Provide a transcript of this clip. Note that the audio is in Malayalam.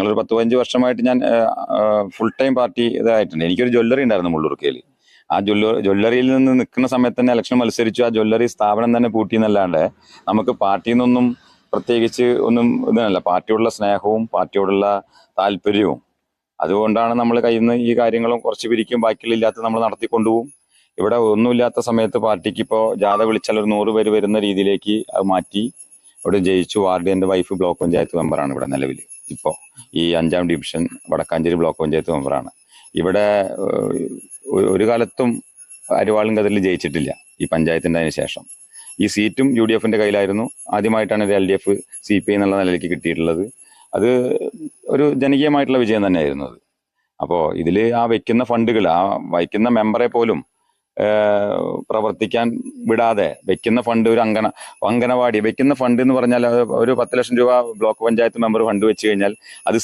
ഞങ്ങളൊരു 10-15 വർഷമായിട്ട് ഞാൻ ഫുൾ ടൈം പാർട്ടി ഇതായിട്ടുണ്ട്. എനിക്കൊരു ജ്വല്ലറി ഉണ്ടായിരുന്നു മുള്ളൂർക്കയിൽ. ആ ജ്വല്ലറിയിൽ നിന്ന് നിൽക്കുന്ന സമയത്ത് തന്നെ ഇലക്ഷൻ മത്സരിച്ചു. ആ ജ്വല്ലറി സ്ഥാപനം തന്നെ പൂട്ടിയെന്നല്ലാണ്ട് നമുക്ക് പാർട്ടിയിൽ നിന്നൊന്നും പ്രത്യേകിച്ച് ഒന്നും ഇതല്ല. പാർട്ടിയോടുള്ള സ്നേഹവും പാർട്ടിയോടുള്ള താല്പര്യവും അതുകൊണ്ടാണ് നമ്മൾ കയ്യിൽ നിന്ന് ഈ കാര്യങ്ങളും കുറച്ച് പിരിക്കും, ബാക്കിയില്ലാത്ത നമ്മൾ നടത്തിക്കൊണ്ടുപോകും. ഇവിടെ ഒന്നുമില്ലാത്ത സമയത്ത് പാർട്ടിക്ക് ഇപ്പോൾ ജാഥ വിളിച്ചാൽ ഒരു 100 പേര് വരുന്ന രീതിയിലേക്ക് അത് മാറ്റി ഇവിടെ ജയിച്ചു. വാർഡ് എൻ്റെ വൈഫ് ബ്ലോക്ക് പഞ്ചായത്ത് മെമ്പറാണ് ഇവിടെ നിലവിൽ. ഇപ്പോൾ ഈ 5ാം ഡിവിഷൻ വടക്കാഞ്ചേരി ബ്ലോക്ക് പഞ്ചായത്ത് മെമ്പറാണ്. ഇവിടെ ഒരു കാലത്തും അരിവാളും കതിരിൽ ജയിച്ചിട്ടില്ല ഈ പഞ്ചായത്തിൻ്റെ അതിന് ശേഷം. ഈ സീറ്റും UDFൻ്റെ കയ്യിലായിരുന്നു. ആദ്യമായിട്ടാണ് ഇത് LDF CPI എന്നുള്ള നിലയിലേക്ക് കിട്ടിയിട്ടുള്ളത്. അത് ഒരു ജനകീയമായിട്ടുള്ള വിജയം തന്നെയായിരുന്നു അത്. അപ്പോൾ ഇതിൽ ആ വയ്ക്കുന്ന ഫണ്ടുകൾ, ആ വയ്ക്കുന്ന മെമ്പറെ പോലും പ്രവർത്തിക്കാൻ വിടാതെ വയ്ക്കുന്ന ഫണ്ട്, ഒരു അംഗനവാടി വയ്ക്കുന്ന ഫണ്ട് എന്ന് പറഞ്ഞാൽ ഒരു 10 ലക്ഷം രൂപ ബ്ലോക്ക് പഞ്ചായത്ത് മെമ്പർ ഫണ്ട് വെച്ച് കഴിഞ്ഞാൽ അത്